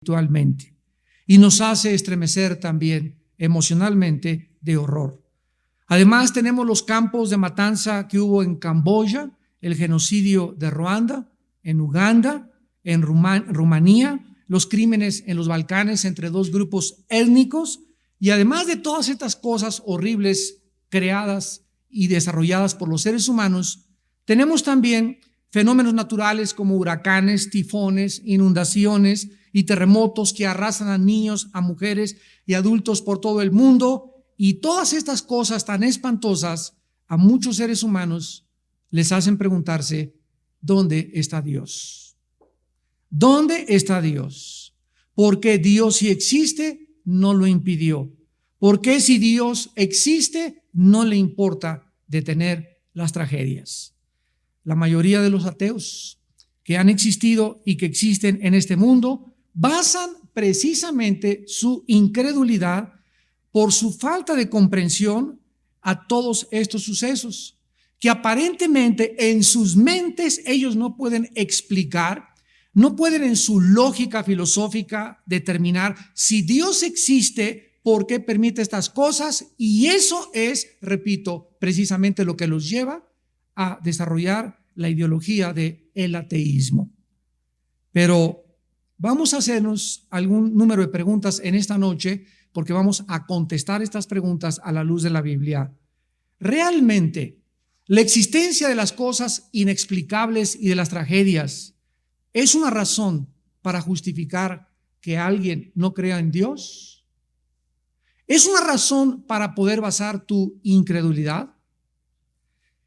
espiritualmente y nos hace estremecer también emocionalmente de horror. Además, tenemos los campos de matanza que hubo en Camboya, el genocidio de Ruanda, en Uganda, en Rumanía, los crímenes en los Balcanes entre dos grupos étnicos, y además de todas estas cosas horribles creadas y desarrolladas por los seres humanos, tenemos también fenómenos naturales como huracanes, tifones, inundaciones y terremotos que arrasan a niños, a mujeres y adultos por todo el mundo. Y todas estas cosas tan espantosas a muchos seres humanos les hacen preguntarse, ¿dónde está Dios? ¿Dónde está Dios? Porque Dios, si existe, no lo impidió. Porque si Dios existe, no le importa detener las tragedias. La mayoría de los ateos que han existido y que existen en este mundo basan precisamente su incredulidad por su falta de comprensión a todos estos sucesos, que aparentemente en sus mentes ellos no pueden explicar, no pueden en su lógica filosófica determinar si Dios existe, por qué permite estas cosas, y eso es, repito, precisamente lo que los lleva a desarrollar la ideología del ateísmo. Pero vamos a hacernos algún número de preguntas en esta noche, porque vamos a contestar estas preguntas a la luz de la Biblia. ¿Realmente la existencia de las cosas inexplicables y de las tragedias es una razón para justificar que alguien no crea en Dios? ¿Es una razón para poder basar tu incredulidad?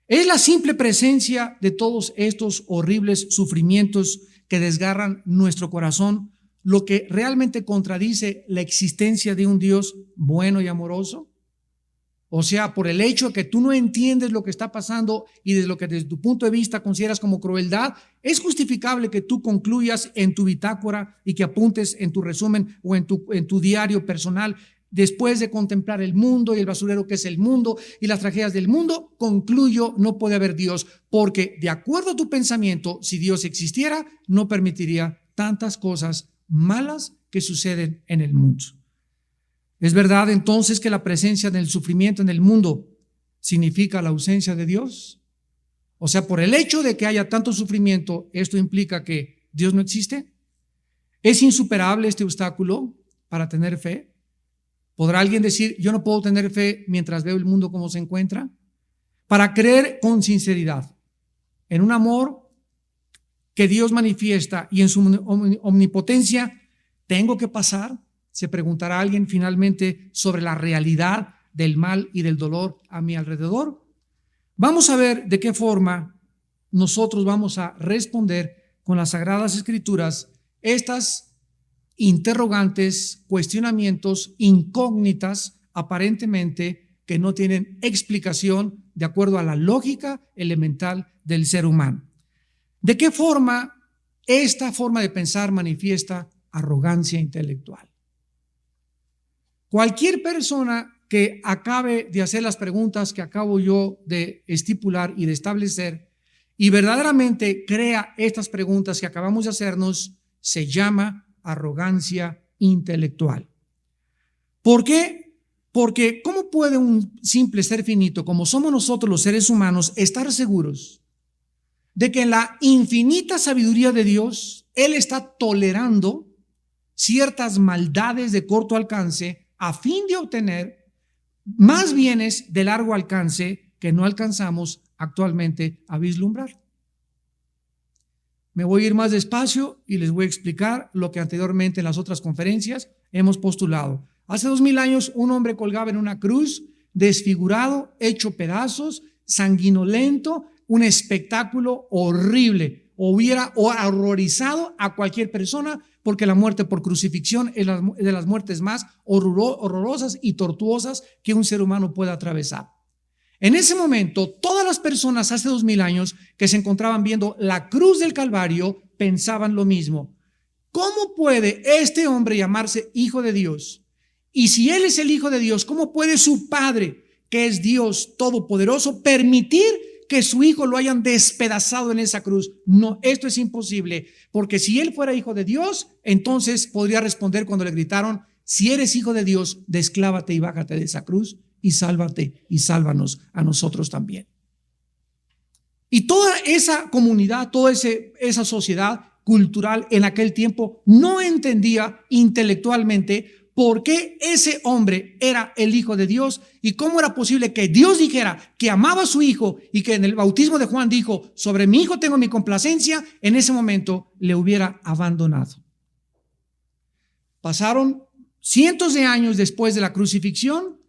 ¿Es la simple presencia de todos estos horribles sufrimientos que desgarran nuestro corazón lo que realmente contradice la existencia de un Dios bueno y amoroso? O sea, por el hecho de que tú no entiendes lo que está pasando y de lo que desde tu punto de vista consideras como crueldad, es justificable que tú concluyas en tu bitácora y que apuntes en tu resumen o en tu diario personal: después de contemplar el mundo y el basurero que es el mundo y las tragedias del mundo, concluyo no puede haber Dios, porque de acuerdo a tu pensamiento, si Dios existiera, no permitiría tantas cosas malas que suceden en el mundo. ¿Es verdad entonces que la presencia del sufrimiento en el mundo significa la ausencia de Dios? O sea, por el hecho de que haya tanto sufrimiento, ¿esto implica que Dios no existe? ¿Es insuperable este obstáculo para tener fe? ¿Podrá alguien decir, yo no puedo tener fe mientras veo el mundo como se encuentra? Para creer con sinceridad en un amor que Dios manifiesta y en su omnipotencia, ¿tengo que pasar? Se preguntará alguien finalmente sobre la realidad del mal y del dolor a mi alrededor. Vamos a ver de qué forma nosotros vamos a responder con las Sagradas Escrituras estas interrogantes, cuestionamientos, incógnitas, aparentemente que no tienen explicación de acuerdo a la lógica elemental del ser humano. ¿De qué forma esta forma de pensar manifiesta arrogancia intelectual? Cualquier persona que acabe de hacer las preguntas que acabo yo de estipular y de establecer y verdaderamente crea estas preguntas que acabamos de hacernos, se llama arrogancia intelectual. ¿Por qué? Porque ¿cómo puede un simple ser finito como somos nosotros los seres humanos estar seguros de que en la infinita sabiduría de Dios Él está tolerando ciertas maldades de corto alcance a fin de obtener más bienes de largo alcance que no alcanzamos actualmente a vislumbrar? Me voy a ir más despacio y les voy a explicar lo que anteriormente en las otras conferencias hemos postulado. Hace 2000 años un hombre colgaba en una cruz, desfigurado, hecho pedazos, sanguinolento, un espectáculo horrible. Hubiera horrorizado a cualquier persona, porque la muerte por crucifixión es de las muertes más horrorosas y tortuosas que un ser humano pueda atravesar. En ese momento, todas las personas hace 2000 años que se encontraban viendo la cruz del Calvario pensaban lo mismo. ¿Cómo puede este hombre llamarse hijo de Dios? Y si él es el hijo de Dios, ¿cómo puede su Padre, que es Dios Todopoderoso, permitir que su hijo lo hayan despedazado en esa cruz. No, esto es imposible, porque si él fuera hijo de Dios, entonces podría responder cuando le gritaron: si eres hijo de Dios, desclávate y bájate de esa cruz y sálvate y sálvanos a nosotros también. Y toda esa comunidad, toda esa sociedad cultural en aquel tiempo no entendía intelectualmente por qué ese hombre era el Hijo de Dios y cómo era posible que Dios dijera que amaba a su hijo y que en el bautismo de Juan dijo: sobre mi hijo tengo mi complacencia. En ese momento le hubiera abandonado. Pasaron cientos de años después de la crucifixión.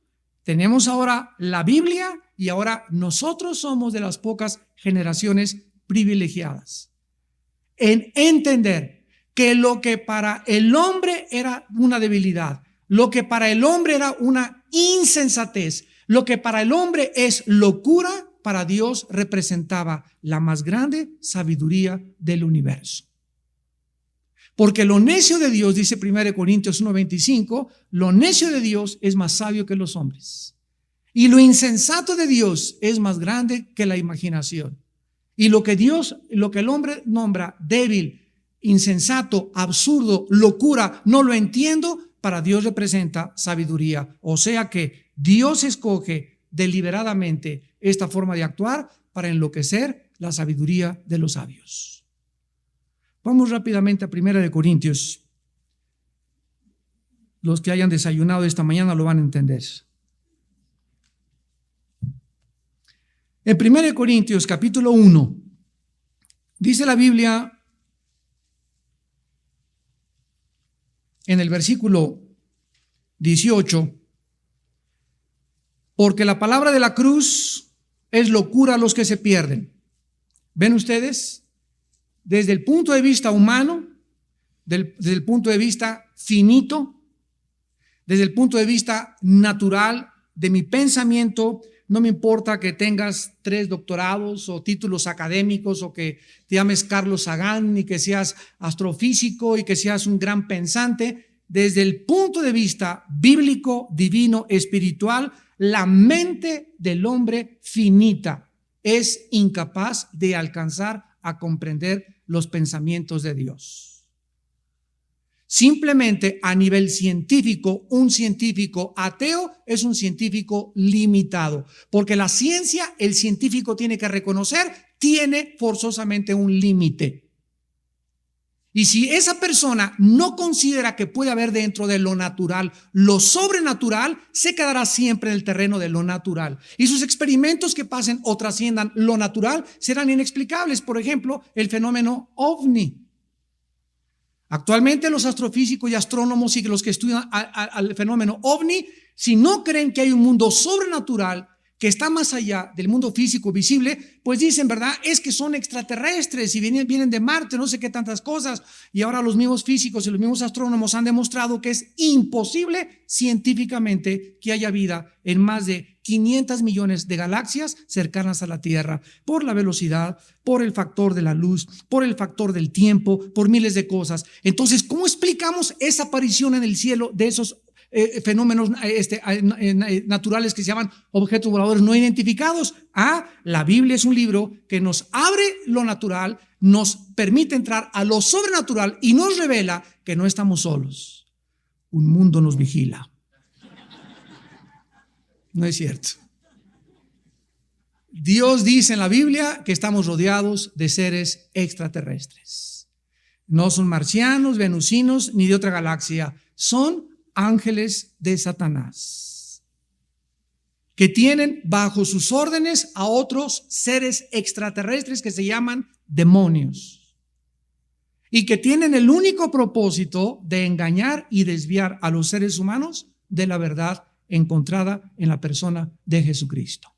Tenemos ahora la Biblia y ahora nosotros somos de las pocas generaciones privilegiadas en entender que lo que para el hombre era una debilidad, lo que para el hombre era una insensatez, lo que para el hombre es locura, para Dios representaba la más grande sabiduría del universo. Porque lo necio de Dios, dice 1 Corintios 1:25, lo necio de Dios es más sabio que los hombres. Y lo insensato de Dios es más grande que la imaginación. Y lo que el hombre nombra débil, insensato, absurdo, locura, no lo entiendo, para Dios representa sabiduría. O sea que Dios escoge deliberadamente esta forma de actuar para enloquecer la sabiduría de los sabios. Vamos rápidamente a 1 Corintios. Los que hayan desayunado esta mañana lo van a entender. En 1 Corintios capítulo 1, dice la Biblia en el versículo 18: porque la palabra de la cruz es locura a los que se pierden. ¿Ven ustedes? Desde el punto de vista humano, desde el punto de vista finito, desde el punto de vista natural de mi pensamiento, no me importa que tengas 3 doctorados o títulos académicos o que te llames Carlos Sagan y que seas astrofísico y que seas un gran pensante. Desde el punto de vista bíblico, divino, espiritual, la mente del hombre finita es incapaz de alcanzar a comprender los pensamientos de Dios. Simplemente a nivel científico, un científico ateo es un científico limitado, porque la ciencia, el científico tiene que reconocer, tiene forzosamente un límite. Y si esa persona no considera que puede haber dentro de lo natural lo sobrenatural, se quedará siempre en el terreno de lo natural. Y sus experimentos que pasen o trasciendan lo natural serán inexplicables. Por ejemplo, el fenómeno ovni. Actualmente los astrofísicos y astrónomos y los que estudian al fenómeno ovni, si no creen que hay un mundo sobrenatural que está más allá del mundo físico visible, pues dicen, ¿verdad? Es que son extraterrestres y vienen de Marte, no sé qué tantas cosas. Y ahora los mismos físicos y los mismos astrónomos han demostrado que es imposible científicamente que haya vida en más de 500 millones de galaxias cercanas a la Tierra, por la velocidad, por el factor de la luz, por el factor del tiempo, por miles de cosas. Entonces, ¿cómo explicamos esa aparición en el cielo de esos fenómenos naturales que se llaman objetos voladores no identificados? La Biblia es un libro que nos abre lo natural, nos permite entrar a lo sobrenatural y nos revela que no estamos solos. Un mundo nos vigila. No es cierto. Dios dice en la Biblia que estamos rodeados de seres extraterrestres. No son marcianos, venusinos, ni de otra galaxia. Son ángeles de Satanás, que tienen bajo sus órdenes a otros seres extraterrestres que se llaman demonios y que tienen el único propósito de engañar y desviar a los seres humanos de la verdad encontrada en la persona de Jesucristo.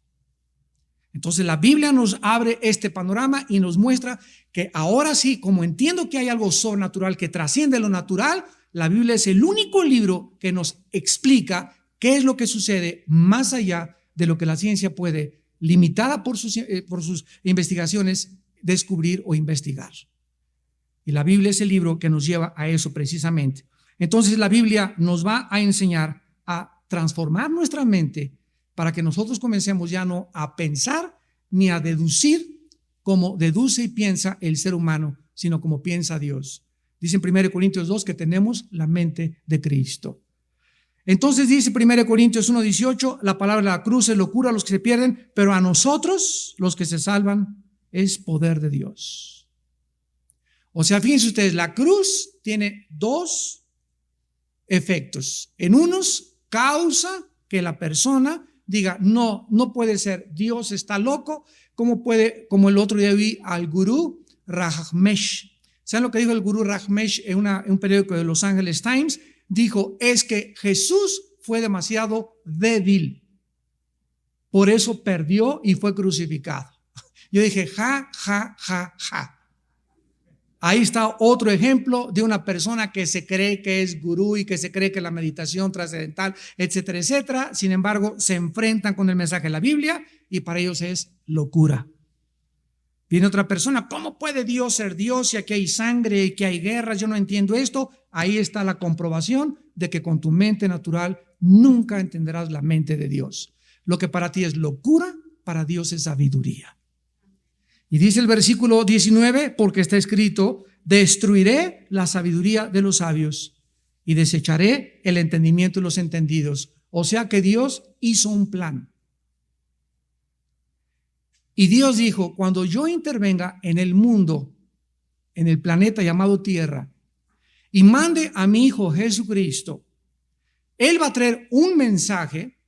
Entonces la Biblia nos abre este panorama y nos muestra que ahora sí, como entiendo que hay algo sobrenatural que trasciende lo natural, la Biblia es el único libro que nos explica qué es lo que sucede más allá de lo que la ciencia puede, limitada por sus investigaciones, descubrir o investigar. Y la Biblia es el libro que nos lleva a eso precisamente. Entonces la Biblia nos va a enseñar a transformar nuestra mente para que nosotros comencemos ya no a pensar ni a deducir como deduce y piensa el ser humano, sino como piensa Dios. Dice en 1 Corintios 2 que tenemos la mente de Cristo. Entonces dice 1 Corintios 1:18, la palabra de la cruz es locura a los que se pierden, pero a nosotros, los que se salvan, es poder de Dios. O sea, fíjense ustedes, la cruz tiene dos efectos. En unos, causa que la persona diga, no puede ser, Dios está loco. ¿Cómo puede? Como el otro día vi al gurú Rajneesh. ¿Saben lo que dijo el gurú Rajneesh en un periódico de Los Angeles Times? Dijo, es que Jesús fue demasiado débil, por eso perdió y fue crucificado. Yo dije, ja. Ahí está otro ejemplo de una persona que se cree que es gurú y que se cree que la meditación trascendental, etcétera, etcétera. Sin embargo, se enfrentan con el mensaje de la Biblia y para ellos es locura. Viene otra persona, ¿cómo puede Dios ser Dios si aquí hay sangre y que hay guerras? Yo no entiendo esto. Ahí está la comprobación de que con tu mente natural nunca entenderás la mente de Dios. Lo que para ti es locura, para Dios es sabiduría. Y dice el versículo 19, porque está escrito, destruiré la sabiduría de los sabios y desecharé el entendimiento de los entendidos. O sea que Dios hizo un plan. Y Dios dijo, cuando yo intervenga en el mundo, en el planeta llamado Tierra, y mande a mi Hijo Jesucristo, Él va a traer un mensaje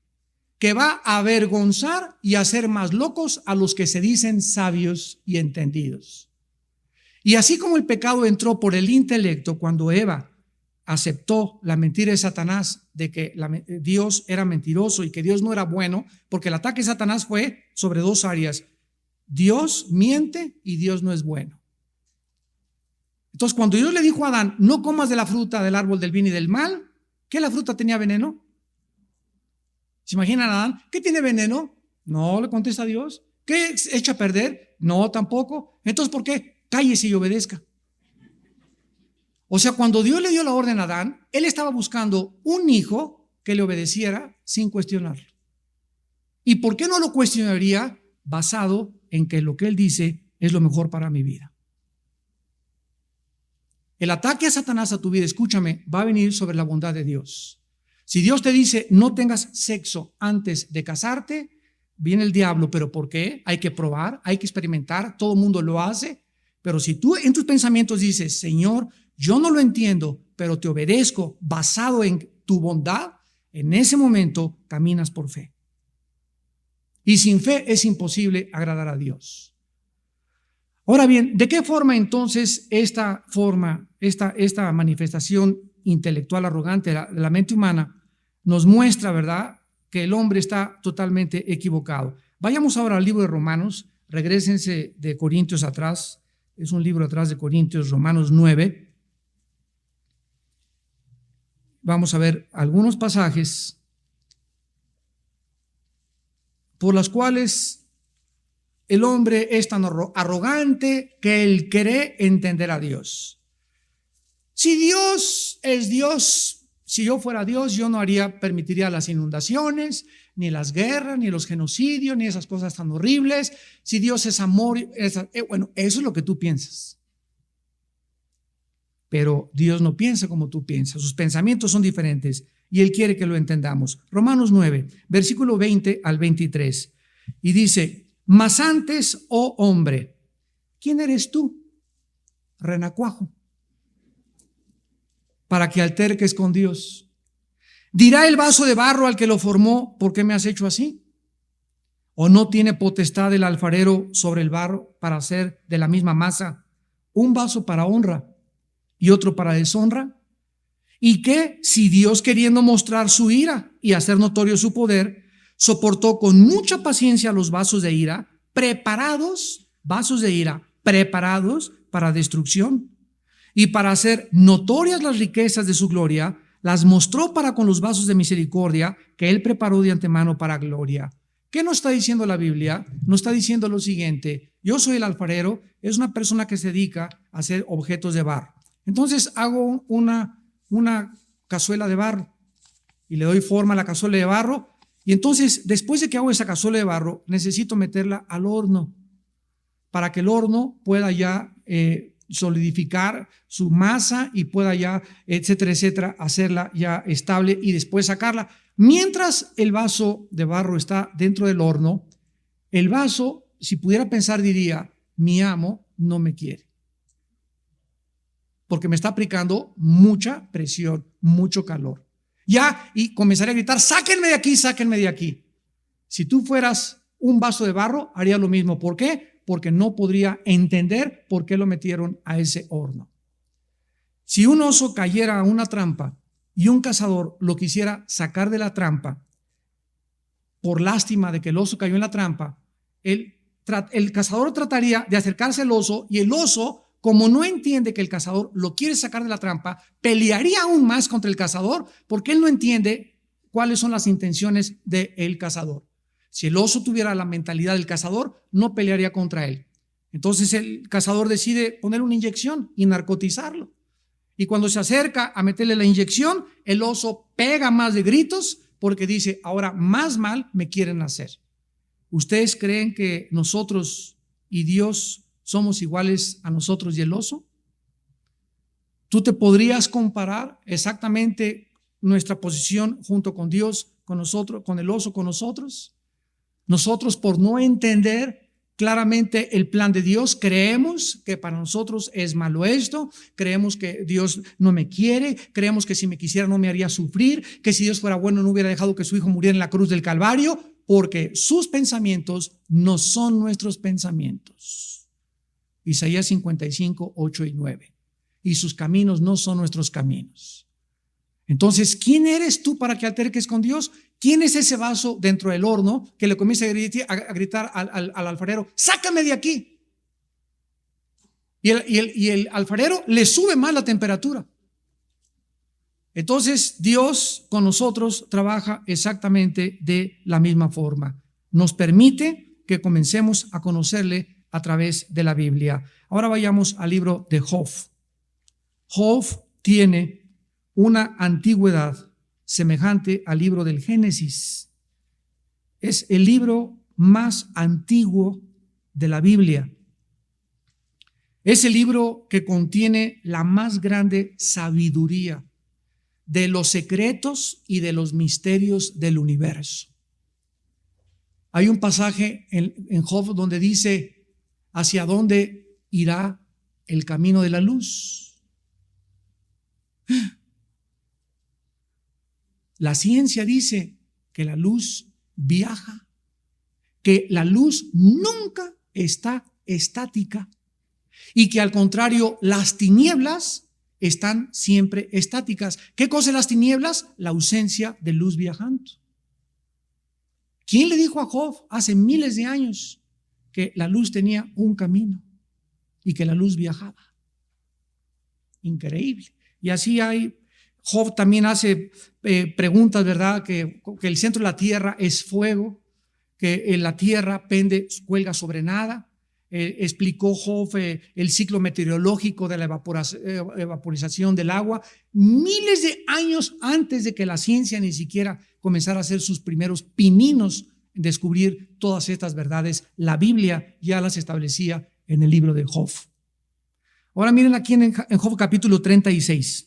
que va a avergonzar y hacer más locos a los que se dicen sabios y entendidos. Y así como el pecado entró por el intelecto cuando Eva aceptó la mentira de Satanás de que Dios era mentiroso y que Dios no era bueno, porque el ataque de Satanás fue sobre dos áreas. Dios miente y Dios no es bueno. Entonces, cuando Dios le dijo a Adán, no comas de la fruta del árbol del bien y del mal, ¿qué la fruta tenía veneno? ¿Se imaginan a Adán? ¿Qué tiene veneno? No, le contesta a Dios. ¿Qué echa a perder? No, tampoco. Entonces, ¿por qué? Cállese y obedezca. O sea, cuando Dios le dio la orden a Adán, él estaba buscando un hijo que le obedeciera sin cuestionarlo. ¿Y por qué no lo cuestionaría? Basado en que lo que él dice es lo mejor para mi vida. El ataque a Satanás a tu vida, escúchame, va a venir sobre la bondad de Dios. Si Dios te dice no tengas sexo antes de casarte, viene el diablo. ¿Pero por qué? Hay que probar, hay que experimentar, todo el mundo lo hace. Pero si tú en tus pensamientos dices, Señor, yo no lo entiendo, pero te obedezco basado en tu bondad, en ese momento caminas por fe. Y sin fe es imposible agradar a Dios. Ahora bien, ¿de qué forma entonces esta manifestación intelectual arrogante de la mente humana nos muestra, verdad, que el hombre está totalmente equivocado? Vayamos ahora al libro de Romanos, regrésense de Corintios atrás, es un libro atrás de Corintios, Romanos 9. Vamos a ver algunos pasajes por los cuales el hombre es tan arrogante que él cree entender a Dios. Si Dios es Dios, si yo fuera Dios, yo no permitiría las inundaciones, ni las guerras, ni los genocidios, ni esas cosas tan horribles. Si Dios es amor, bueno, eso es lo que tú piensas. Pero Dios no piensa como tú piensas, sus pensamientos son diferentes y Él quiere que lo entendamos. Romanos 9, versículo 20 al 23, y dice, mas antes, oh hombre, ¿quién eres tú? Renacuajo, para que alterques con Dios. ¿Dirá el vaso de barro al que lo formó, por qué me has hecho así? ¿O no tiene potestad el alfarero sobre el barro para hacer de la misma masa un vaso para honra y otro para deshonra? ¿Y qué si Dios, queriendo mostrar su ira y hacer notorio su poder, soportó con mucha paciencia los vasos de ira, vasos de ira, preparados para destrucción, y para hacer notorias las riquezas de su gloria, las mostró para con los vasos de misericordia que Él preparó de antemano para gloria? ¿Qué nos está diciendo la Biblia? Nos está diciendo lo siguiente: yo soy el alfarero, es una persona que se dedica a hacer objetos de barro. Entonces hago una cazuela de barro y le doy forma a la cazuela de barro, Y entonces, después de que hago esa cazuela de barro, necesito meterla al horno para que el horno pueda ya solidificar su masa y pueda ya, etcétera, etcétera, hacerla ya estable y después sacarla. Mientras el vaso de barro está dentro del horno, el vaso, si pudiera pensar, diría, mi amo no me quiere, porque me está aplicando mucha presión, mucho calor. Ya, y comenzaría a gritar, sáquenme de aquí, sáquenme de aquí. Si tú fueras un vaso de barro, haría lo mismo. ¿Por qué? Porque no podría entender por qué lo metieron a ese horno. Si un oso cayera a una trampa y un cazador lo quisiera sacar de la trampa, por lástima de que el oso cayó en la trampa, el cazador trataría de acercarse al oso y el oso, como no entiende que el cazador lo quiere sacar de la trampa, pelearía aún más contra el cazador porque él no entiende cuáles son las intenciones del cazador. Si el oso tuviera la mentalidad del cazador, no pelearía contra él. Entonces el cazador decide poner una inyección y narcotizarlo. Y cuando se acerca a meterle la inyección, el oso pega más de gritos porque dice, ahora más mal me quieren hacer. ¿Ustedes creen que nosotros y Dios somos iguales a nosotros y el oso? ¿Tú te podrías comparar exactamente nuestra posición junto con Dios, con nosotros, con el oso, con nosotros? Nosotros, por no entender claramente el plan de Dios, creemos que para nosotros es malo esto, creemos que Dios no me quiere, creemos que si me quisiera no me haría sufrir, que si Dios fuera bueno no hubiera dejado que su hijo muriera en la cruz del Calvario, porque sus pensamientos no son nuestros pensamientos. Isaías 55, 8 y 9. Y sus caminos no son nuestros caminos. Entonces, ¿quién eres tú para que alterques con Dios? ¿Quién es ese vaso dentro del horno que le comienza a gritar al alfarero, sácame de aquí? Y el alfarero le sube más la temperatura. Entonces, Dios con nosotros trabaja exactamente de la misma forma. Nos permite que comencemos a conocerle a través de la Biblia. Ahora vayamos al libro de Job. Job tiene una antigüedad semejante al libro del Génesis. Es el libro más antiguo de la Biblia. Es el libro que contiene la más grande sabiduría de los secretos y de los misterios del universo. Hay un pasaje en Job donde dice, ¿hacia dónde irá el camino de la luz? La ciencia dice que la luz viaja, que la luz nunca está estática y que al contrario las tinieblas están siempre estáticas. ¿Qué cosa es las tinieblas? La ausencia de luz viajando. ¿Quién le dijo a Job hace miles de años que la luz tenía un camino y que la luz viajaba? Increíble. Y así hay, Job también hace preguntas, ¿verdad? Que el centro de la tierra es fuego, que la tierra cuelga sobre nada. Explicó Job el ciclo meteorológico de la evaporización del agua miles de años antes de que la ciencia ni siquiera comenzara a hacer sus primeros pininos en descubrir todas estas verdades. La Biblia ya las establecía en el libro de Job. Ahora miren aquí en Job capítulo 36.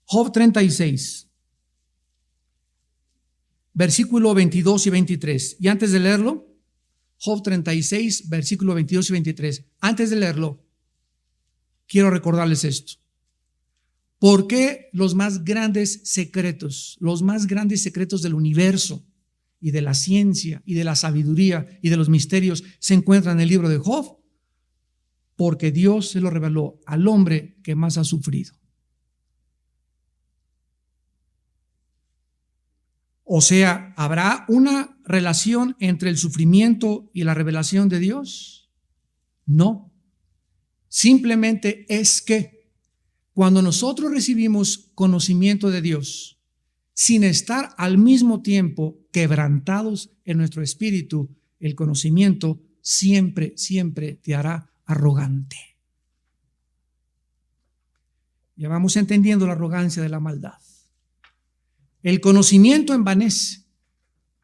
Job 36, versículo 22 y 23. Y antes de leerlo, Job 36, versículo 22 y 23. Antes de leerlo, quiero recordarles esto. ¿Por qué los más grandes secretos del universo y de la ciencia y de la sabiduría y de los misterios se encuentran en el libro de Job? Porque Dios se lo reveló al hombre que más ha sufrido. O sea, ¿habrá una relación entre el sufrimiento y la revelación de Dios? No. Simplemente es que cuando nosotros recibimos conocimiento de Dios, sin estar al mismo tiempo quebrantados en nuestro espíritu, el conocimiento siempre te hará arrogante. Ya vamos entendiendo la arrogancia de la maldad. El conocimiento envanece,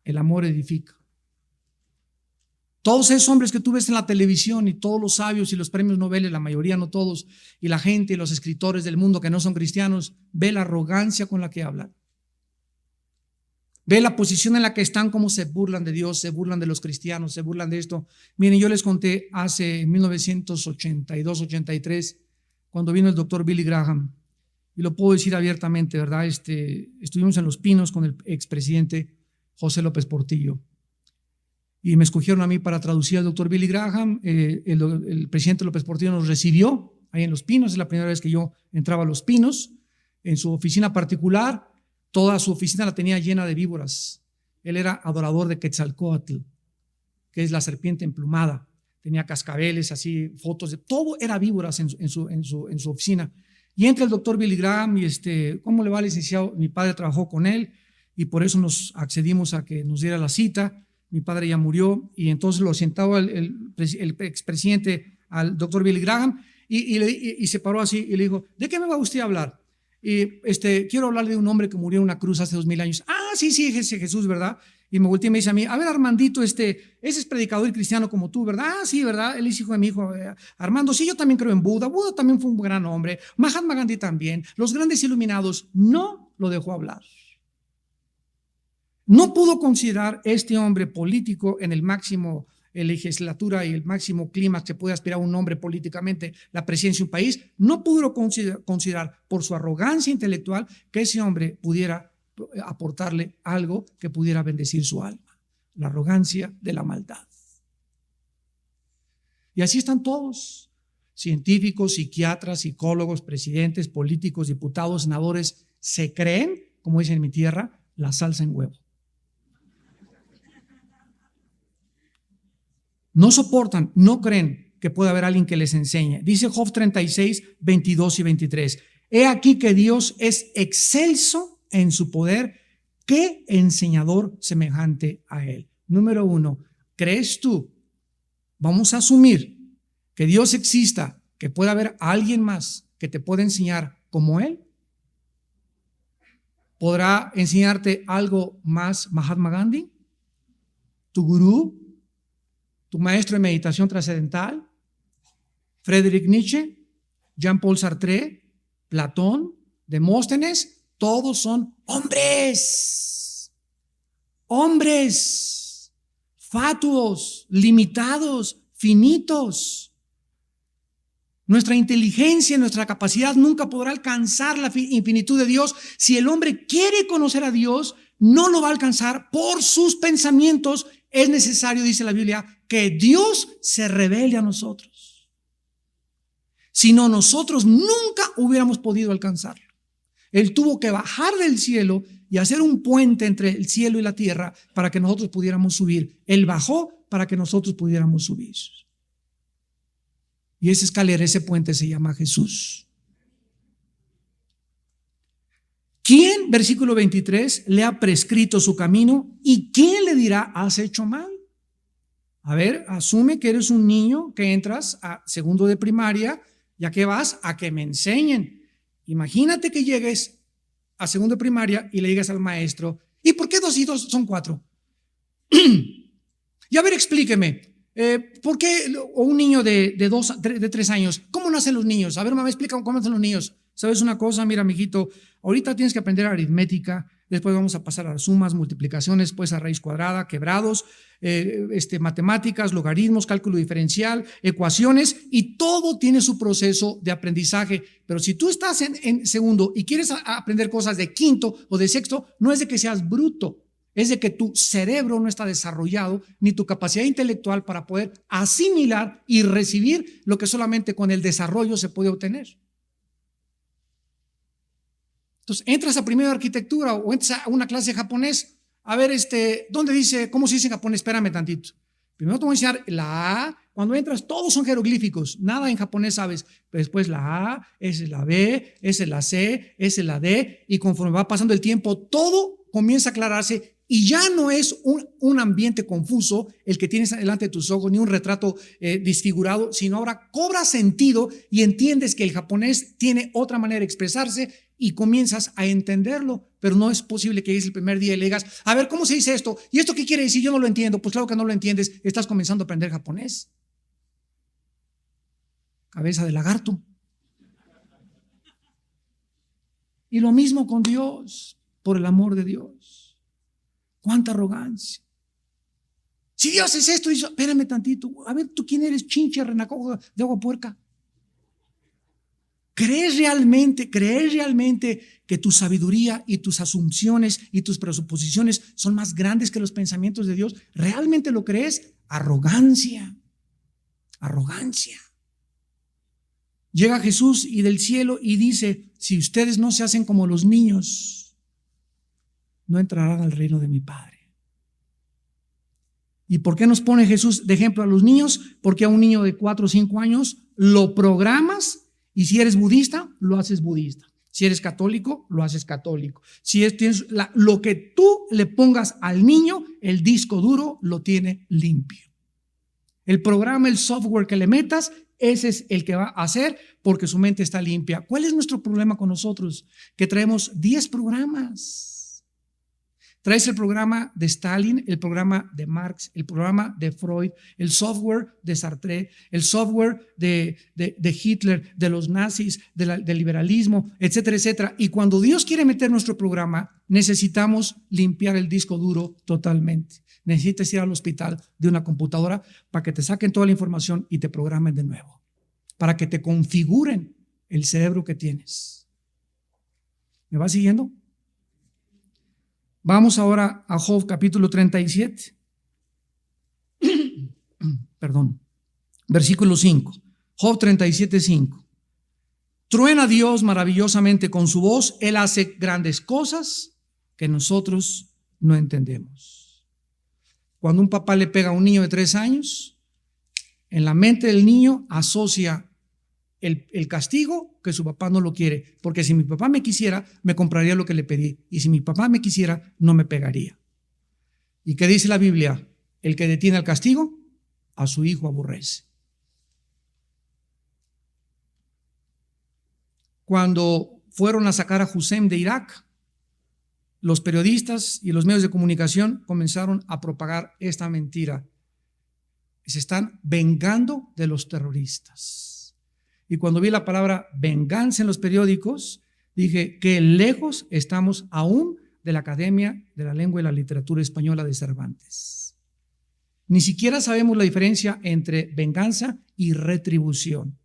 el amor edifica. Todos esos hombres que tú ves en la televisión y todos los sabios y los premios Nobel, la mayoría, no todos, y la gente y los escritores del mundo que no son cristianos, ve la arrogancia con la que hablan. Ve la posición en la que están, cómo se burlan de Dios, se burlan de los cristianos, se burlan de esto. Miren, yo les conté hace 1982, 83, cuando vino el doctor Billy Graham, y lo puedo decir abiertamente, ¿verdad? Estuvimos en Los Pinos con el expresidente José López Portillo, y me escogieron a mí para traducir al doctor Billy Graham. El presidente López Portillo nos recibió ahí en Los Pinos, es la primera vez que yo entraba a Los Pinos, en su oficina particular. Toda su oficina la tenía llena de víboras. Él era adorador de Quetzalcóatl, que es la serpiente emplumada. Tenía cascabeles, así, fotos de todo, era víboras en su oficina. Y entra el doctor Billy Graham y ¿cómo le va, licenciado? Mi padre trabajó con él y por eso nos accedimos a que nos diera la cita. Mi padre ya murió y entonces lo sentaba el expresidente al doctor Billy Graham y se paró así y le dijo: ¿de qué me va usted a hablar? Y quiero hablarle de un hombre que murió en una cruz hace 2000 años. Ah, sí, ese Jesús, ¿verdad? Y me volteé y me dice a mí: a ver, Armandito, ese es predicador y cristiano como tú, ¿verdad? Ah, sí, ¿verdad? Él es hijo de mi hijo Armando. Sí, yo también creo en Buda. Buda también fue un gran hombre. Mahatma Gandhi también. Los grandes iluminados. No lo dejó hablar. No pudo considerar este hombre político en el máximo legislatura y el máximo clima que puede aspirar un hombre políticamente, la presidencia de un país. No pudo considerar por su arrogancia intelectual que ese hombre pudiera aportarle algo que pudiera bendecir su alma. La arrogancia de la maldad. Y así están todos: científicos, psiquiatras, psicólogos, presidentes, políticos, diputados, senadores. Se creen, como dicen en mi tierra, la salsa en huevo. No soportan, no creen que pueda haber alguien que les enseñe. Dice Job 36, 22 y 23. He aquí que Dios es excelso en su poder. ¿Qué enseñador semejante a él? Número 1, ¿crees tú? Vamos a asumir que Dios exista, que pueda haber alguien más que te pueda enseñar como él. ¿Podrá enseñarte algo más Mahatma Gandhi? ¿Tu gurú? ¿Tu maestro de meditación trascendental? Friedrich Nietzsche, Jean-Paul Sartre, Platón, Demóstenes. Todos son hombres, fatuos, limitados, finitos. Nuestra inteligencia, nuestra capacidad nunca podrá alcanzar la infinitud de Dios. Si el hombre quiere conocer a Dios, no lo va a alcanzar por sus pensamientos. Es necesario, dice la Biblia, que Dios se revele a nosotros. Si no, nosotros nunca hubiéramos podido alcanzarlo. Él tuvo que bajar del cielo y hacer un puente entre el cielo y la tierra para que nosotros pudiéramos subir. Él bajó para que nosotros pudiéramos subir. Y esa escalera, ese puente se llama Jesús. ¿Quién, versículo 23, le ha prescrito su camino? ¿Y quién le dirá: has hecho mal? A ver, asume que eres un niño que entras a segundo de primaria. ¿Ya que vas? A que me enseñen. Imagínate que llegues a segundo de primaria y le digas al maestro: ¿y por qué 2 y 2 son 4? Y a ver, explíqueme, ¿por qué? O un niño de 3 años, ¿cómo nacen los niños? A ver, mamá, explica cómo nacen los niños. ¿Sabes una cosa? Mira, mijito, ahorita tienes que aprender aritmética, después vamos a pasar a las sumas, multiplicaciones, después a raíz cuadrada, quebrados, matemáticas, logaritmos, cálculo diferencial, ecuaciones, y todo tiene su proceso de aprendizaje. Pero si tú estás en segundo y quieres aprender cosas de quinto o de sexto, no es de que seas bruto, es de que tu cerebro no está desarrollado, ni tu capacidad intelectual para poder asimilar y recibir lo que solamente con el desarrollo se puede obtener. Entonces, entras a primero arquitectura o entras a una clase de japonés. A ver, ¿dónde dice, cómo se dice en japonés? Espérame tantito. Primero te voy a enseñar la A. Cuando entras, todos son jeroglíficos. Nada en japonés sabes. Pero después la A, esa es la B, esa es la C, esa es la D. Y conforme va pasando el tiempo, todo comienza a aclararse. Y ya no es un ambiente confuso el que tienes delante de tus ojos, ni un retrato disfigurado, sino ahora cobra sentido y entiendes que el japonés tiene otra manera de expresarse y comienzas a entenderlo. pero no es posible que llegues el primer día y le digas, a ver, ¿cómo se dice esto? ¿Y esto qué quiere decir? Yo no lo entiendo. Pues claro que no lo entiendes, estás comenzando a aprender japonés. Cabeza de lagarto. Y lo mismo con Dios, por el amor de Dios. Cuánta arrogancia. Si Dios es esto, dice, espérame tantito. A ver, ¿tú quién eres? Chinche, renacuajo de agua puerca. ¿Crees realmente que tu sabiduría y tus asunciones y tus presuposiciones son más grandes que los pensamientos de Dios? ¿Realmente lo crees? Arrogancia. Arrogancia. Llega Jesús y del cielo y dice, si ustedes no se hacen como los niños, no entrarán al reino de mi Padre. ¿Y por qué nos pone Jesús de ejemplo a los niños? Porque a un niño de 4 o 5 años lo programas y si eres budista, lo haces budista. Si eres católico, lo haces católico. Tienes lo que tú le pongas al niño, el disco duro lo tiene limpio. El programa, el software que le metas, ese es el que va a hacer porque su mente está limpia. ¿Cuál es nuestro problema con nosotros? Que traemos 10 programas. Traes el programa de Stalin, el programa de Marx, el programa de Freud, el software de Sartre, el software de Hitler, de los nazis, del liberalismo, etcétera, etcétera. Y cuando Dios quiere meter nuestro programa, necesitamos limpiar el disco duro totalmente. Necesitas ir al hospital de una computadora para que te saquen toda la información y te programen de nuevo, para que te configuren el cerebro que tienes. ¿Me vas siguiendo? Vamos ahora a Job capítulo 37. Perdón. Versículo 5. Job 37, 5. Truena Dios maravillosamente con su voz. Él hace grandes cosas que nosotros no entendemos. Cuando un papá le pega a un niño de 3 años, en la mente del niño asocia el castigo que su papá no lo quiere, porque si mi papá me quisiera, me compraría lo que le pedí, y si mi papá me quisiera, no me pegaría. ¿Y qué dice la Biblia? El que detiene el castigo, a su hijo aborrece. Cuando fueron a sacar a Hussein de Irak, los periodistas y los medios de comunicación comenzaron a propagar esta mentira. Se están vengando de los terroristas. Y cuando vi la palabra venganza en los periódicos, dije que lejos estamos aún de la Academia de la Lengua y la Literatura Española de Cervantes. Ni siquiera sabemos la diferencia entre venganza y retribución.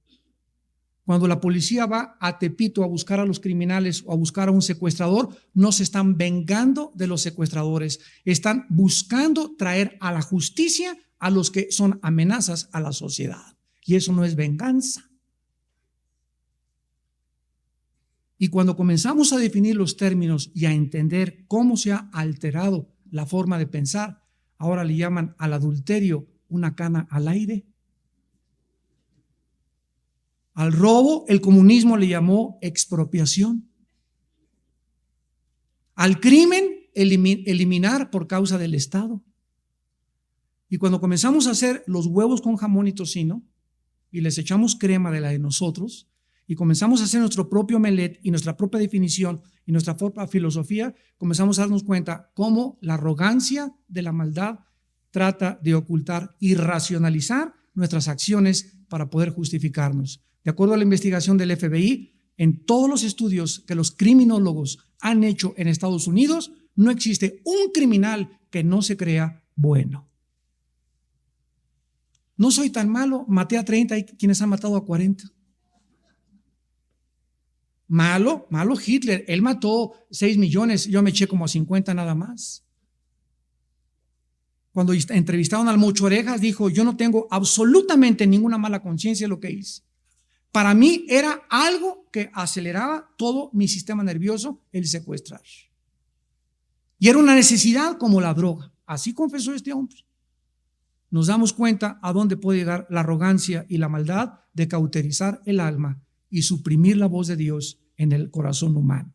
Cuando la policía va a Tepito a buscar a los criminales o a buscar a un secuestrador, no se están vengando de los secuestradores, están buscando traer a la justicia a los que son amenazas a la sociedad. Y eso no es venganza. Y cuando comenzamos a definir los términos y a entender cómo se ha alterado la forma de pensar, ahora le llaman al adulterio una cana al aire. Al robo, el comunismo le llamó expropiación. Al crimen, eliminar por causa del Estado. Y cuando comenzamos a hacer los huevos con jamón y tocino y les echamos crema de la de nosotros y comenzamos a hacer nuestro propio omelette y nuestra propia definición y nuestra propia filosofía, comenzamos a darnos cuenta cómo la arrogancia de la maldad trata de ocultar y racionalizar nuestras acciones para poder justificarnos. De acuerdo a la investigación del FBI, en todos los estudios que los criminólogos han hecho en Estados Unidos, no existe un criminal que no se crea bueno. No soy tan malo, maté a 30 y quienes han matado a 40. Malo Hitler, él mató 6 millones, yo me eché como a 50 nada más. Cuando entrevistaron al Mocho Orejas, dijo, yo no tengo absolutamente ninguna mala conciencia de lo que hice. Para mí era algo que aceleraba todo mi sistema nervioso, el secuestrar. Y era una necesidad como la droga. Así confesó este hombre. Nos damos cuenta a dónde puede llegar la arrogancia y la maldad de cauterizar el alma y suprimir la voz de Dios en el corazón humano.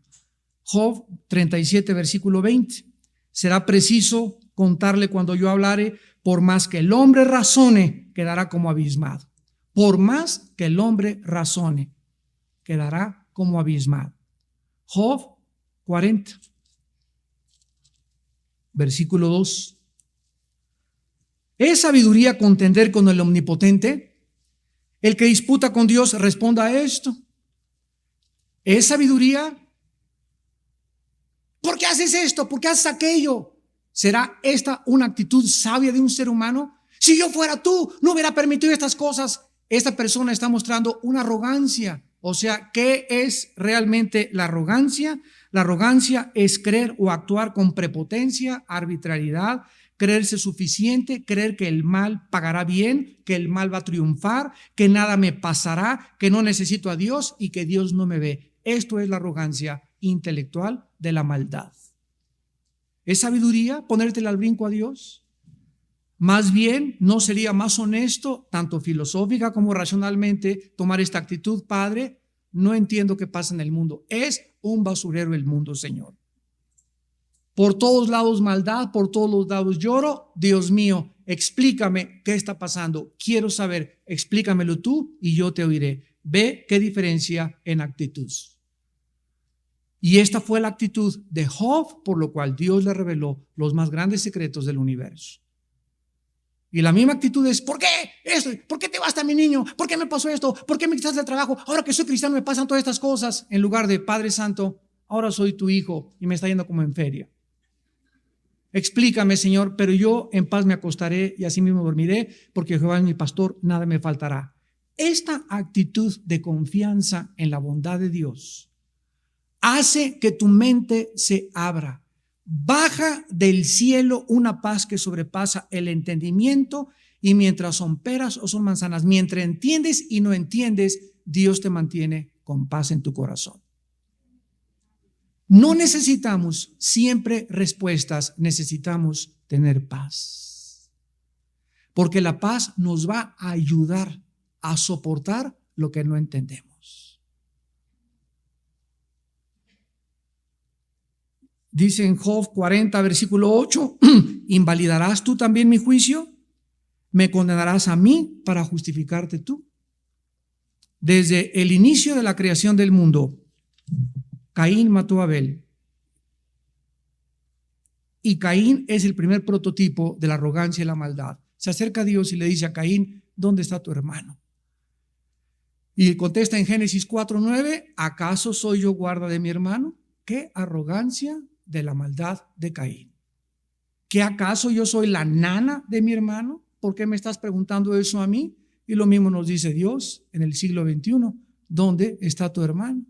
Job 37, versículo 20. Será preciso contarle cuando yo hablare, por más que el hombre razone, quedará como abismado. Por más que el hombre razone, quedará como abismado. Job 40. versículo 2. ¿Es sabiduría contender con el Omnipotente? El que disputa con Dios responda a esto. ¿Es sabiduría? ¿Por qué haces esto? ¿Por qué haces aquello? ¿Será esta una actitud sabia de un ser humano? Si yo fuera tú, no hubiera permitido estas cosas. Esta persona está mostrando una arrogancia. O sea, ¿qué es realmente la arrogancia? La arrogancia es creer o actuar con prepotencia, arbitrariedad, creerse suficiente, creer que el mal pagará bien, que el mal va a triunfar, que nada me pasará, que no necesito a Dios y que Dios no me ve. Esto es la arrogancia intelectual de la maldad. ¿Es sabiduría ponértela al brinco a Dios? Más bien, ¿no sería más honesto, tanto filosófica como racionalmente, tomar esta actitud? Padre, no entiendo qué pasa en el mundo. Es un basurero el mundo, Señor. Por todos lados maldad, por todos los lados lloro. Dios mío, explícame qué está pasando. Quiero saber, explícamelo tú y yo te oiré. Ve qué diferencia en actitud. Y esta fue la actitud de Job, por lo cual Dios le reveló los más grandes secretos del universo. Y la misma actitud es: ¿por qué esto? ¿Por qué te vas, mi niño? ¿Por qué me pasó esto? ¿Por qué me quitaste el trabajo? Ahora que soy cristiano me pasan todas estas cosas. En lugar de: Padre Santo, ahora soy tu hijo y me está yendo como en feria. Explícame, Señor, pero yo en paz me acostaré y así mismo dormiré, porque Jehová es mi pastor, nada me faltará. Esta actitud de confianza en la bondad de Dios hace que tu mente se abra. Baja del cielo una paz que sobrepasa el entendimiento, y mientras son peras o son manzanas, mientras entiendes y no entiendes, Dios te mantiene con paz en tu corazón. No necesitamos siempre respuestas, necesitamos tener paz. Porque la paz nos va a ayudar a soportar lo que no entendemos. Dice en Job 40, versículo 8, ¿invalidarás tú también mi juicio? ¿Me condenarás a mí para justificarte tú? Desde el inicio de la creación del mundo, Caín mató a Abel. Y Caín es el primer prototipo de la arrogancia y la maldad. Se acerca a Dios y le dice a Caín: ¿dónde está tu hermano? Y contesta en Génesis 4:9: ¿acaso soy yo guarda de mi hermano? ¡Qué arrogancia de la maldad de Caín! ¿Qué acaso yo soy la nana de mi hermano? ¿Por qué me estás preguntando eso a mí? Y lo mismo nos dice Dios en el siglo XXI: ¿dónde está tu hermano?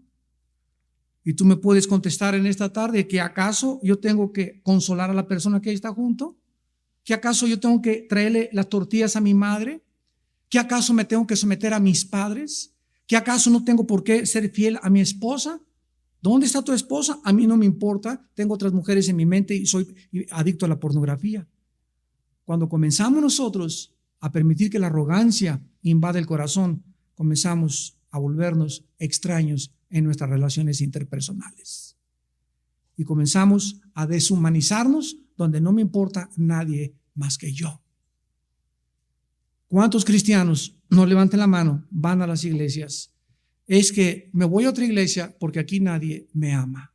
Y tú me puedes contestar en esta tarde: ¿que acaso yo tengo que consolar a la persona que está junto? ¿Que acaso yo tengo que traerle las tortillas a mi madre? ¿Que acaso me tengo que someter a mis padres? ¿Que acaso no tengo por qué ser fiel a mi esposa? ¿Dónde está tu esposa? A mí no me importa, tengo otras mujeres en mi mente y soy adicto a la pornografía. Cuando comenzamos nosotros a permitir que la arrogancia invade el corazón, comenzamos a volvernos extraños en nuestras relaciones interpersonales. Y comenzamos a deshumanizarnos, donde no me importa nadie más que yo. ¿Cuántos cristianos, no levanten la mano, van a las iglesias? Es que me voy a otra iglesia porque aquí nadie me ama.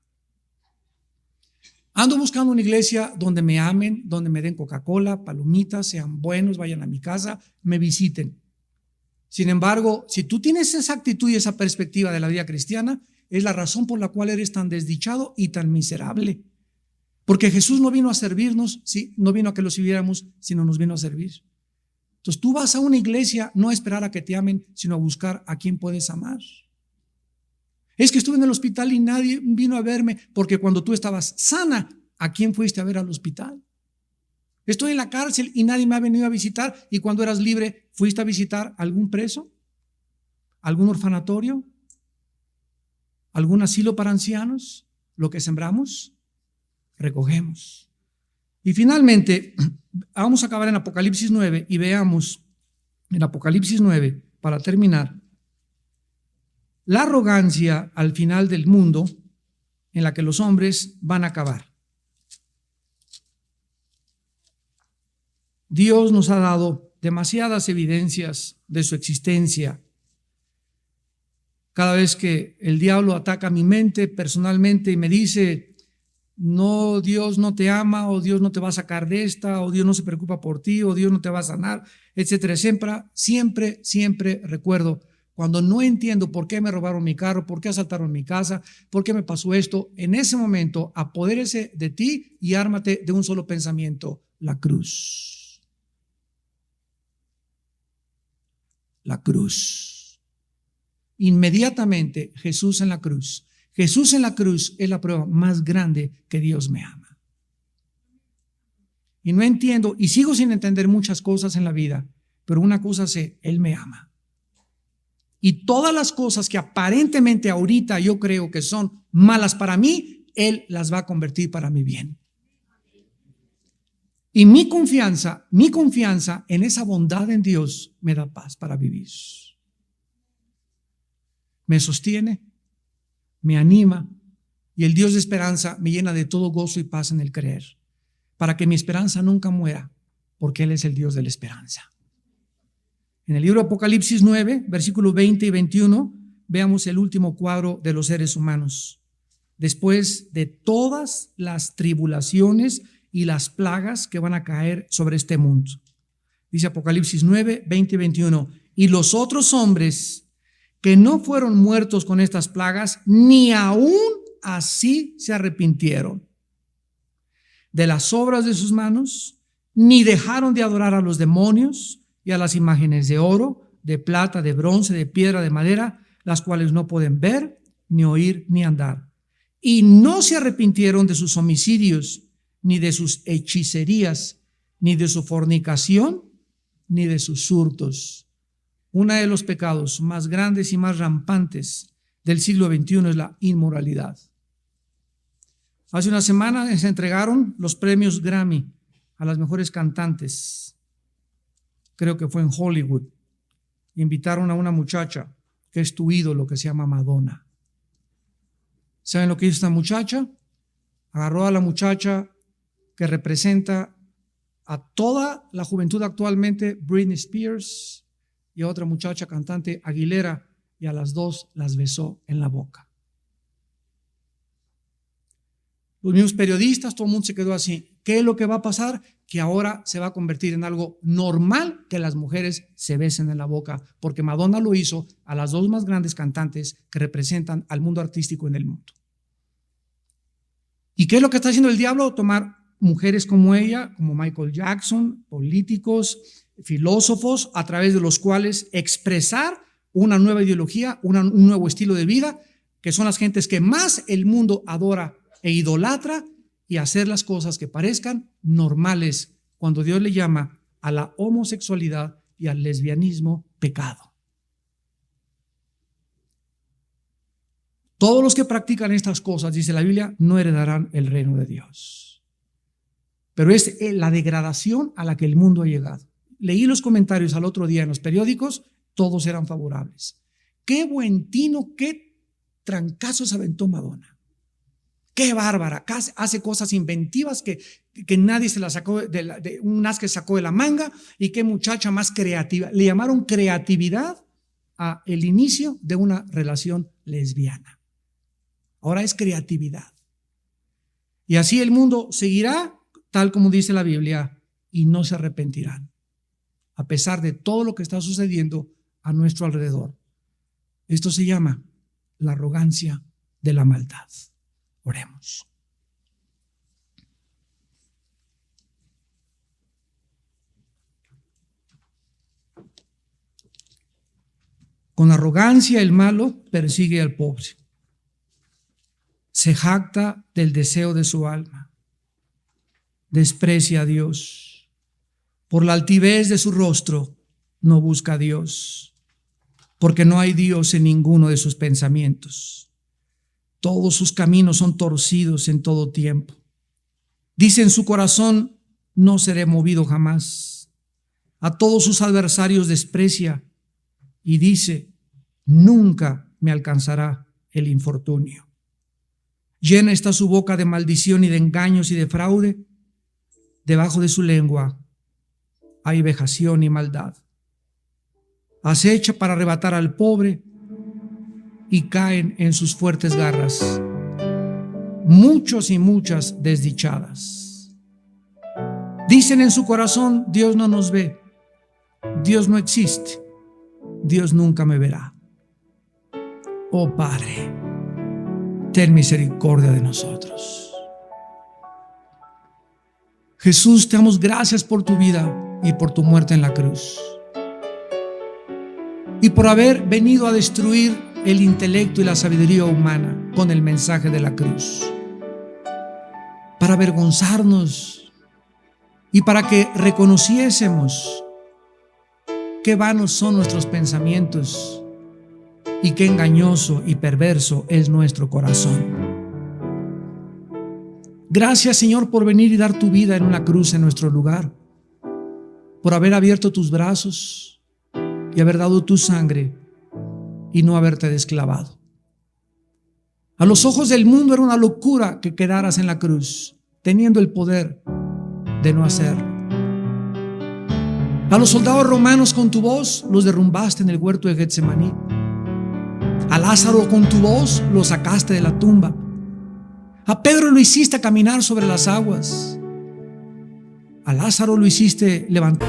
Ando buscando una iglesia donde me amen, donde me den Coca-Cola, palomitas, sean buenos, vayan a mi casa, me visiten. Sin embargo, si tú tienes esa actitud y esa perspectiva de la vida cristiana, es la razón por la cual eres tan desdichado y tan miserable. Porque Jesús no vino a servirnos, ¿sí? No vino a que lo sirviéramos, sino nos vino a servir. Entonces tú vas a una iglesia no a esperar a que te amen, sino a buscar a quien puedes amar. Es que estuve en el hospital y nadie vino a verme, porque cuando tú estabas sana, ¿a quién fuiste a ver al hospital? Estoy en la cárcel y nadie me ha venido a visitar, y cuando eras libre, ¿fuiste a visitar algún preso? ¿Algún orfanatorio? ¿Algún asilo para ancianos? Lo que sembramos, recogemos. Y finalmente, vamos a acabar en Apocalipsis 9 y veamos en Apocalipsis 9, para terminar, la arrogancia al final del mundo en la que los hombres van a acabar. Dios nos ha dado demasiadas evidencias de su existencia. Cada vez que el diablo ataca mi mente personalmente y me dice: no, Dios no te ama, o Dios no te va a sacar de esta, o Dios no se preocupa por ti, o Dios no te va a sanar, etcétera. Siempre recuerdo, cuando no entiendo por qué me robaron mi carro, por qué asaltaron mi casa, por qué me pasó esto, en ese momento apodérese de ti y ármate de un solo pensamiento: la cruz. La cruz. Inmediatamente Jesús en la cruz. Jesús en la cruz es la prueba más grande que Dios me ama. Y no entiendo, y sigo sin entender muchas cosas en la vida, pero una cosa sé: Él me ama. Y todas las cosas que aparentemente ahorita yo creo que son malas para mí, Él las va a convertir para mi bien. Y mi confianza en esa bondad en Dios me da paz para vivir. Me sostiene, me anima, y el Dios de esperanza me llena de todo gozo y paz en el creer, para que mi esperanza nunca muera, porque Él es el Dios de la esperanza. En el libro de Apocalipsis 9, versículos 20 y 21, veamos el último cuadro de los seres humanos. Después de todas las tribulaciones y las plagas que van a caer sobre este mundo. Dice Apocalipsis 9, 20 y 21. Y los otros hombres que no fueron muertos con estas plagas, ni aún así se arrepintieron de las obras de sus manos, ni dejaron de adorar a los demonios y a las imágenes de oro, de plata, de bronce, de piedra, de madera, las cuales no pueden ver, ni oír, ni andar. Y no se arrepintieron de sus homicidios, ni de sus hechicerías, ni de su fornicación, ni de sus hurtos. Uno de los pecados más grandes y más rampantes del siglo XXI es la inmoralidad. Hace una semana se entregaron los premios Grammy a las mejores cantantes. Creo que fue en Hollywood. Invitaron a una muchacha que es tu ídolo, que se llama Madonna. ¿Saben lo que hizo esta muchacha? Agarró a la muchacha que representa a toda la juventud actualmente, Britney Spears, y a otra muchacha cantante, Aguilera, y a las dos las besó en la boca. Los mismos periodistas, todo el mundo se quedó así. ¿Qué es lo que va a pasar? Que ahora se va a convertir en algo normal que las mujeres se besen en la boca, porque Madonna lo hizo a las dos más grandes cantantes que representan al mundo artístico en el mundo. ¿Y qué es lo que está haciendo el diablo? Tomar mujeres como ella, como Michael Jackson, políticos, filósofos, a través de los cuales expresar una nueva ideología, un nuevo estilo de vida, que son las gentes que más el mundo adora e idolatra, y hacer las cosas que parezcan normales cuando Dios le llama a la homosexualidad y al lesbianismo pecado. Todos los que practican estas cosas, dice la Biblia, no heredarán el reino de Dios. Pero es la degradación a la que el mundo ha llegado. Leí los comentarios al otro día en los periódicos, todos eran favorables. Qué buen tino, qué trancazo se aventó Madonna. Qué bárbara, hace cosas inventivas que nadie se las sacó de un as que sacó de la manga, y qué muchacha más creativa. Le llamaron creatividad a el inicio de una relación lesbiana. Ahora es creatividad. Y así el mundo seguirá, tal como dice la Biblia, y no se arrepentirán, a pesar de todo lo que está sucediendo a nuestro alrededor. Esto se llama la arrogancia de la maldad. Oremos. Con arrogancia el malo persigue al pobre. Se jacta del deseo de su alma. Desprecia a Dios. Por la altivez de su rostro no busca a Dios, porque no hay Dios en ninguno de sus pensamientos. Todos sus caminos son torcidos en todo tiempo. Dice en su corazón: no seré movido jamás. A todos sus adversarios desprecia y dice: nunca me alcanzará el infortunio. Llena está su boca de maldición y de engaños y de fraude. Debajo de su lengua hay vejación y maldad. Acecha para arrebatar al pobre y caen en sus fuertes garras. muchos y muchas desdichadas. Dicen en su corazón: Dios no nos ve, Dios no existe, Dios nunca me verá. Oh Padre, ten misericordia de nosotros. Jesús, te damos gracias por tu vida y por tu muerte en la cruz, y por haber venido a destruir el intelecto y la sabiduría humana con el mensaje de la cruz, para avergonzarnos y para que reconociésemos qué vanos son nuestros pensamientos y qué engañoso y perverso es nuestro corazón. Gracias, Señor, por venir y dar tu vida en una cruz en nuestro lugar, por haber abierto tus brazos y haber dado tu sangre y no haberte desclavado. A los ojos del mundo era una locura que quedaras en la cruz, teniendo el poder de no hacerlo. A los soldados romanos con tu voz los derrumbaste en el huerto de Getsemaní. A Lázaro con tu voz lo sacaste de la tumba. A Pedro lo hiciste caminar sobre las aguas. A Lázaro lo hiciste levantar.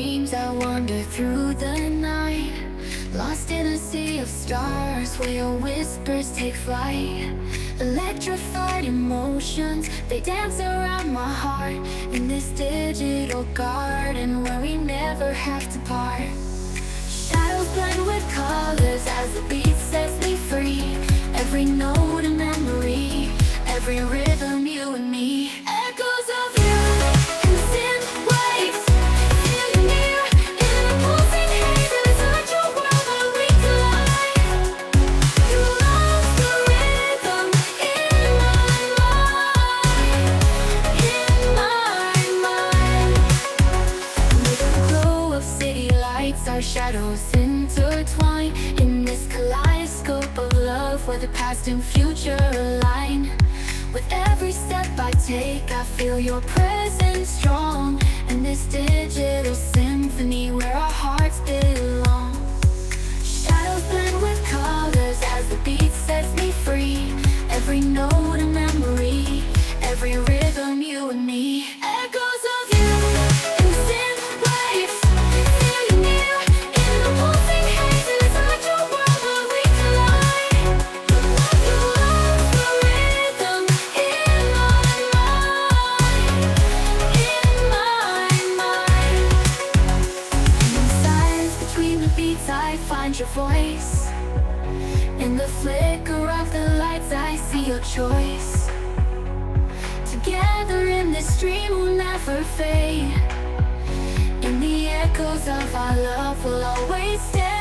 dreams I wander through the night, lost in a sea of stars where your whispers take flight. Electrified emotions, they dance around my heart in this digital garden where we never have to part. Shadows blend with colors as the beat sets me free. Every note a memory, every rhythm you and me. Echoes of you in the thin waves, feel you near in the pulsing haze. Inside your world where we collide. You lost the rhythm in my mind, With the glow of city lights, our shadows intertwine in this kaleidoscope of love where the past and future align. With every step I take, I feel your presence strong in this digital symphony where our hearts belong. Shadows blend with colors as the beat sets me free. Every note a memory, every rhythm you and me. Echoes of you in the thin waves, feel you near in the pulsing haze. Inside your world where we collide. You lost the rhythm in my mind. In the silence between the beats I find your voice. In the flicker of the lights I see your choice. Together in this dream we'll never fade. In the echoes of our love we'll always stay.